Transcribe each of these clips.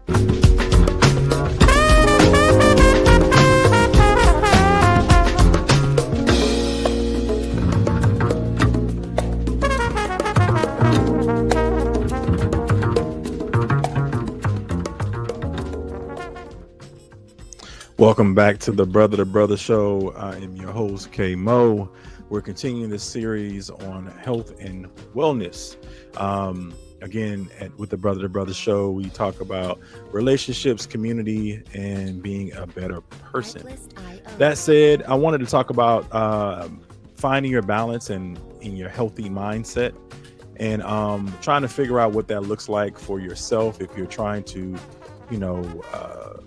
Welcome back to the Brother Show. I am your host, K Mo. We're continuing this series on health and wellness. With the Brother Show, we talk about relationships, community, and being a better person. That said, I wanted to talk about finding your balance and in your healthy mindset, and trying to figure out what that looks like for yourself if you're trying to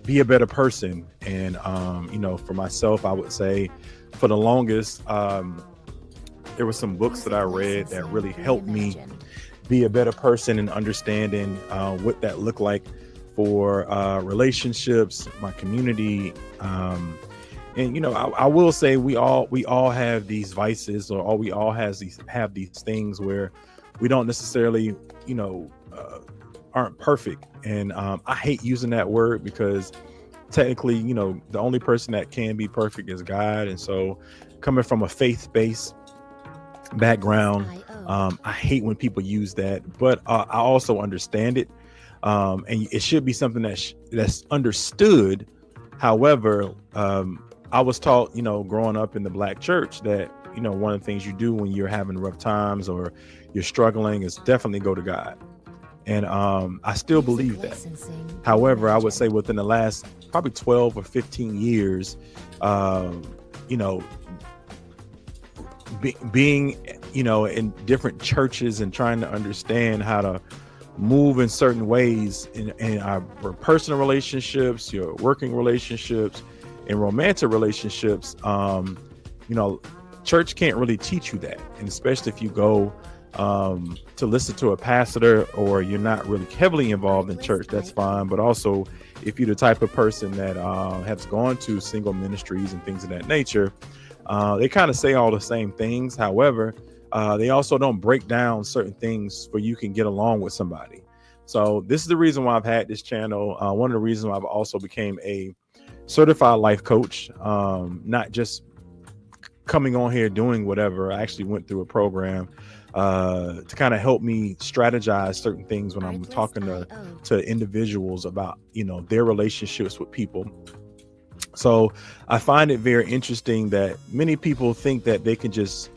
be a better person. And for myself, I would say for the longest, there were some books that I read that really helped me be a better person and understanding what that looked like for relationships, my community. I will say we all have these vices, or we all have these things where we don't necessarily, aren't perfect. And I hate using that word because technically, the only person that can be perfect is God. And so coming from a faith-based background, I hate when people use that, but I also understand it. And it should be something that's understood. However, I was taught, growing up in the Black church that, one of the things you do when you're having rough times or you're struggling is definitely go to God. And I still believe that. However, I would say within the last probably 12 or 15 years, being, in different churches and trying to understand how to move in certain ways in our personal relationships, your working relationships, and romantic relationships, church can't really teach you that. And especially if you go to listen to a pastor, or you're not really heavily involved in church, that's fine. But also, if you're the type of person that has gone to single ministries and things of that nature, they kind of say all the same things. However, they also don't break down certain things for you can get along with somebody. So this is the reason why I've had this channel. One of the reasons why I've also became a certified life coach, not just coming on here doing whatever. I actually went through a program to kind of help me strategize certain things when I'm talking to individuals about, their relationships with people. So I find it very interesting that many people think that they can just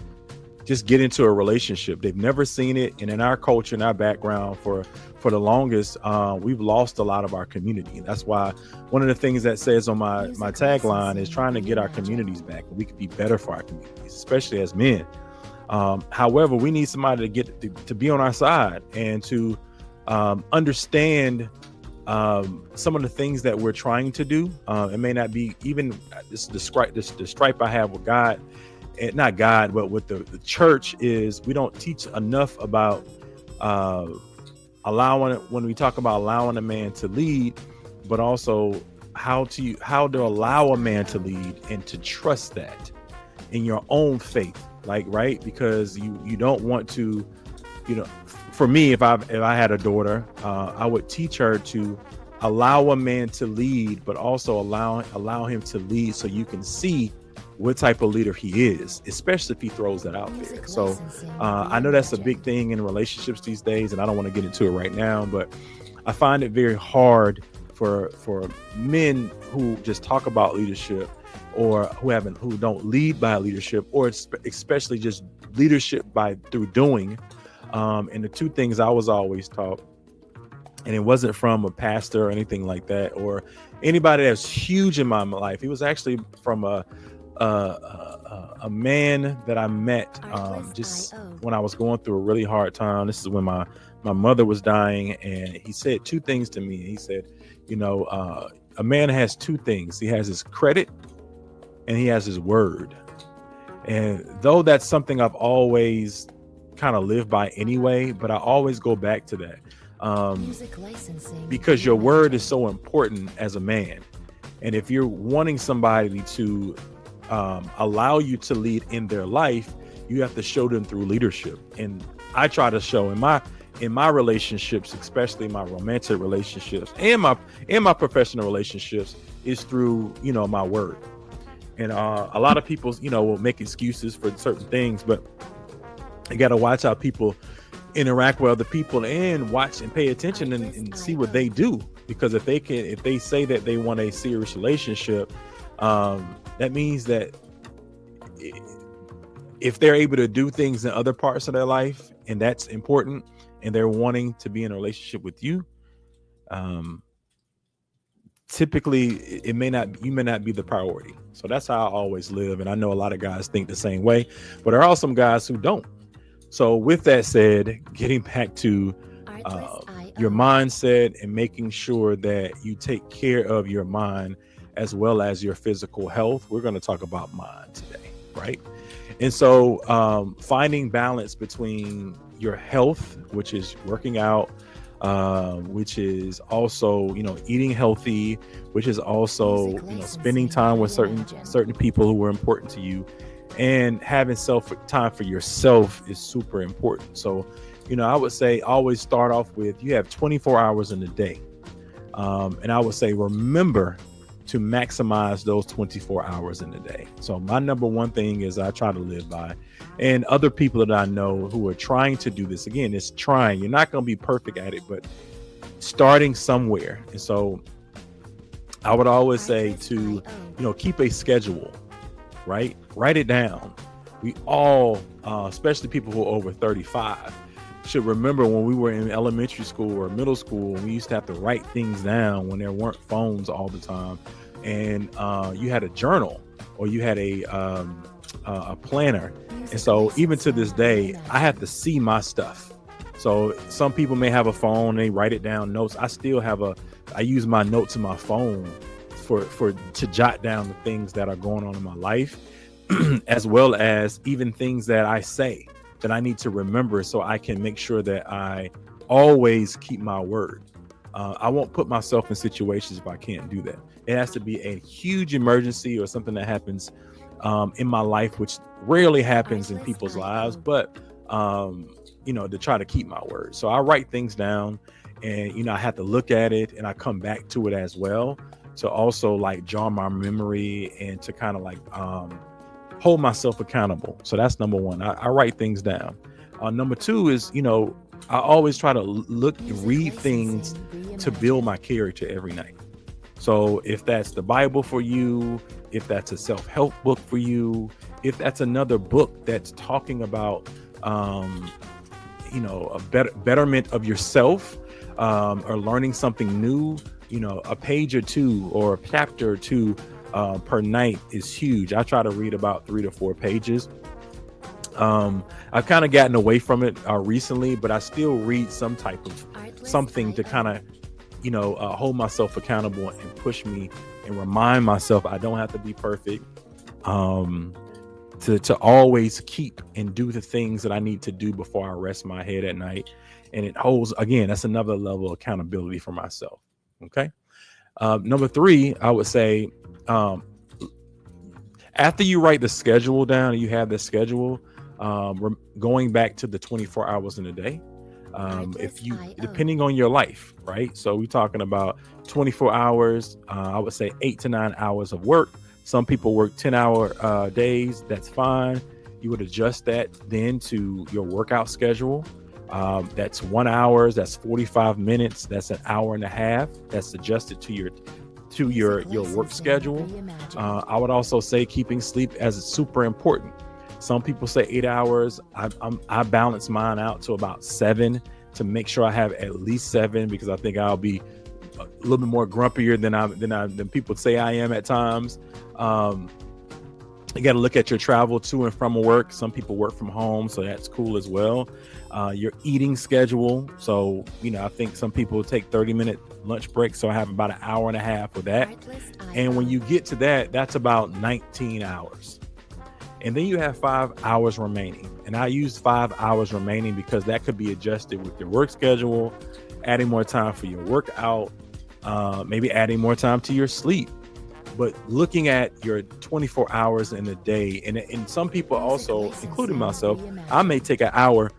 get into a relationship. They've never seen it. And in our culture, in our background, for the longest, we've lost a lot of our community. And that's why one of the things that says on my tagline is trying to get our communities back. We could be better for our communities, especially as men. However, we need somebody to be on our side and to understand some of the things that we're trying to do. It may not be even the stripe I have with God, and not God, but with the church, is we don't teach enough about when we talk about allowing a man to lead, but also how to allow a man to lead and to trust that in your own faith. Right? Because you don't want to, for me, if I had a daughter, I would teach her to allow a man to lead, but also allow him to lead so you can see what type of leader he is, especially if he throws that out there. So I know that's a big thing in relationships these days, and I don't want to get into it right now, but I find it very hard for men who just talk about leadership, or who don't lead by leadership, or especially just leadership through doing. And the two things I was always taught, and it wasn't from a pastor or anything like that, or anybody that's huge in my life. It was actually from a man that I met just when I was going through a really hard time. This is when my mother was dying, and he said two things to me. He said, a man has two things. He has his credit and he has his word. And though that's something I've always kind of lived by anyway, but I always go back to that because your word is so important as a man. And if you're wanting somebody to allow you to lead in their life, you have to show them through leadership. And I try to show in in my relationships, especially my romantic relationships and my professional relationships, is through, my word. And a lot of people, will make excuses for certain things, but you got to watch how people interact with other people and watch and pay attention and see what they do. Because if they say that they want a serious relationship, that means that if they're able to do things in other parts of their life, and that's important, and they're wanting to be in a relationship with you, typically you may not be the priority. So that's how I always live. And I know a lot of guys think the same way, but there are some guys who don't. So with that said, getting back to your mindset and making sure that you take care of your mind as well as your physical health, we're going to talk about mind today, right? And so finding balance between your health, which is working out, which is also, eating healthy, which is also, spending time with certain people who are important to you, and having time for yourself is super important. So, I would say always start off with, you have 24 hours in a day. And I would say, remember to maximize those 24 hours in a day. So my number one thing is I try to live by, and other people that I know who are trying to do this, again, it's trying. You're not going to be perfect at it, but starting somewhere. And so I would always say to, keep a schedule, right? Write it down. We all, especially people who are over 35, should remember when we were in elementary school or middle school, we used to have to write things down when there weren't phones all the time. And you had a journal, or you had a planner. And so even to this day, I have to see my stuff. So some people may have a phone, they write it down, notes. I still have I use my notes in my phone to jot down the things that are going on in my life, as well as even things that I say that I need to remember, so I can make sure that I always keep my word. I won't put myself in situations if I can't do that. It has to be a huge emergency or something that happens in my life, which rarely happens in people's lives, but to try to keep my word. So I write things down, and I have to look at it, and I come back to it as well, to also jog my memory and to kind of hold myself accountable. So that's number one. I write things down. Number two is, I always try to read things to build my character every night. So if that's the Bible for you, if that's a self-help book for you, if that's another book that's talking about, a betterment of yourself, or learning something new, a page or two or a chapter or two per night is huge. I try to read about 3 to 4 pages. I've kind of gotten away from it recently, but I still read some type of something to kind of, hold myself accountable and push me and remind myself I don't have to be perfect. To always keep and do the things that I need to do before I rest my head at night. And it holds, again, that's another level of accountability for myself. Okay. Number 3, I would say, after you write the schedule down and you have the schedule, going back to the 24 hours in a day, if you, depending on your life, right? So we're talking about 24 hours, I would say 8 to 9 hours of work. Some people work 10-hour days. That's fine. You would adjust that then to your workout schedule. That's 1 hour. That's 45 minutes. That's an hour and a half. That's adjusted to your work schedule. I would also say keeping sleep as super important. Some people say 8 hours. I balance mine out to about 7 to make sure I have at least 7, because I think I'll be a little bit more grumpier than people say I am at times. You got to look at your travel to and from work. Some people work from home, so that's cool as well. Your eating schedule. So, I think some people take 30-minute lunch breaks. So I have about an hour and a half with that. And when you get to that, that's about 19 hours. And then you have 5 hours remaining. And I use 5 hours remaining because that could be adjusted with your work schedule, adding more time for your workout, maybe adding more time to your sleep. But looking at your 24 hours in a day, and some people also, including myself, I may take an hour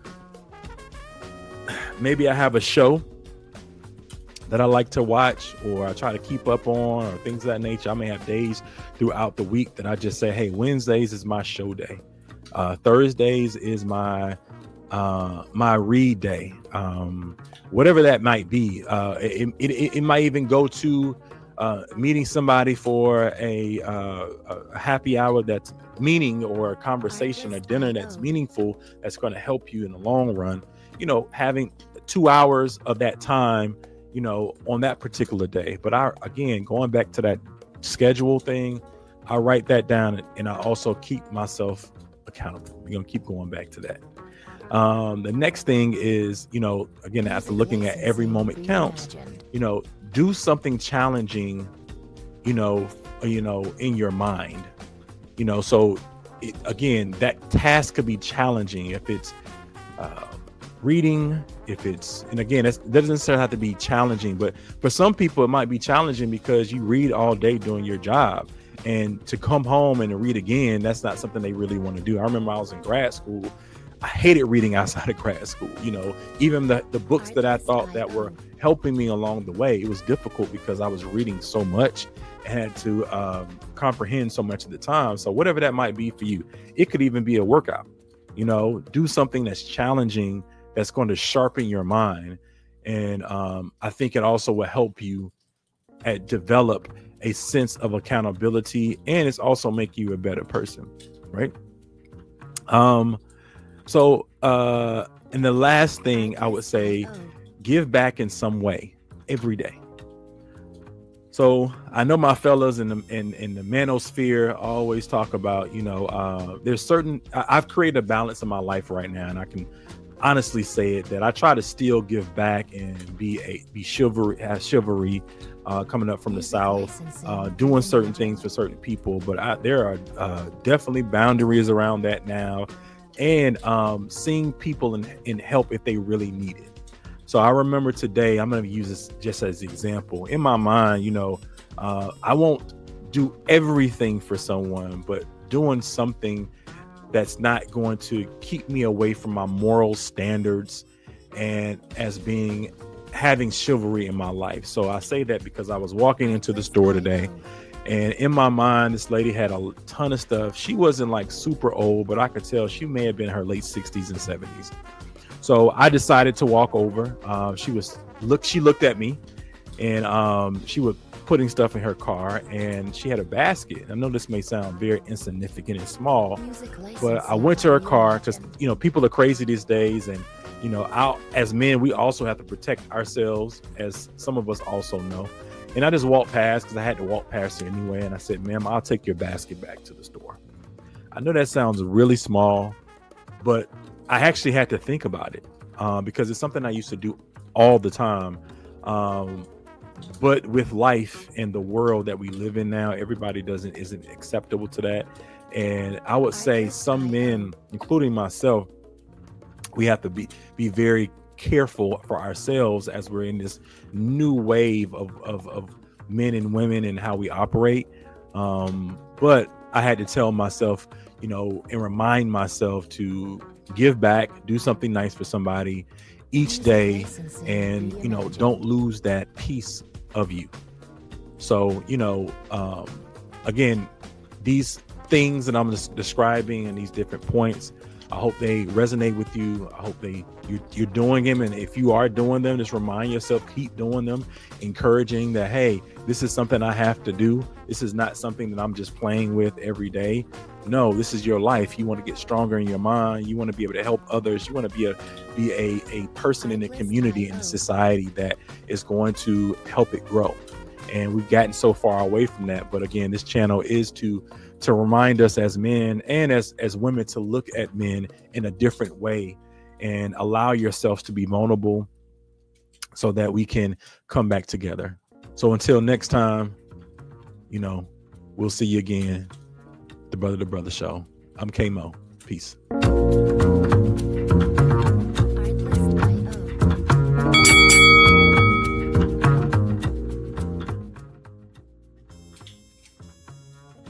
maybe I have a show that I like to watch or I try to keep up on or things of that nature. I may have days throughout the week that I just say, hey, Wednesdays is my show day. Thursdays is my read day. Whatever that might be. It might even go to meeting somebody for a happy hour that's meaning, or a conversation, a dinner that's meaningful, that's going to help you in the long run. Having 2 hours of that time, on that particular day. But again, going back to that schedule thing, I write that down, and I also keep myself accountable. We're going to keep going back to that. The next thing is, again, after looking at every moment counts, do something challenging, in your mind, so again, that task could be challenging. If it's reading, and again, it doesn't necessarily have to be challenging, but for some people it might be challenging because you read all day doing your job, and to come home and to read again, that's not something they really want to do. I remember I was in grad school. I hated reading outside of grad school. Even the books that I thought that were helping me along the way, it was difficult because I was reading so much and had to comprehend so much at the time. So whatever that might be for you, it could even be a workout. Do something that's challenging, that's going to sharpen your mind. And I think it also will help you develop a sense of accountability, and it's also make you a better person, right? So and the last thing I would say, give back in some way every day. So I know my fellas in the manosphere always talk about, there's certain, I've created a balance in my life right now, and I can honestly say it, that I try to still give back and be chivalry, coming up from the South, doing certain things for certain people. But there are definitely boundaries around that now, and seeing people in help if they really need it. So I remember today, I'm going to use this just as an example. In my mind, I won't do everything for someone, but doing something that's not going to keep me away from my moral standards and having chivalry in my life. So I say that because I was walking into the store today, and in my mind, this lady had a ton of stuff. She wasn't like super old, but I could tell she may have been in her late 60s and 70s. So I decided to walk over. She looked at me, and she was putting stuff in her car, and she had a basket. I know this may sound very insignificant and small, but I went to her car because, people are crazy these days. And, as men, we also have to protect ourselves, as some of us also know. And I just walked past because I had to walk past her anyway. And I said, ma'am, I'll take your basket back to the store. I know that sounds really small, but I actually had to think about it because it's something I used to do all the time. But with life and the world that we live in now, everybody isn't acceptable to that. And I would say some men, including myself, we have to be very careful for ourselves as we're in this new wave of men and women and how we operate. But I had to tell myself, and remind myself to give back, do something nice for somebody each day, and don't lose that piece of you. So again, these things that I'm just describing and these different points, I hope they resonate with you. I hope you're doing them, and if you are doing them, just remind yourself, keep doing them, encouraging that, hey, this is something I have to do. This is not something that I'm just playing with every day. No, this is your life. You want to get stronger in your mind. You want to be able to help others. You want to be a person in the community, in the society, that is going to help it grow. And we've gotten so far away from that. But again, this channel is to remind us as men and as women to look at men in a different way and allow yourselves to be vulnerable so that we can come back together. So until next time, we'll see you again. The Brother to Brother Show. I'm K-Mo. Peace.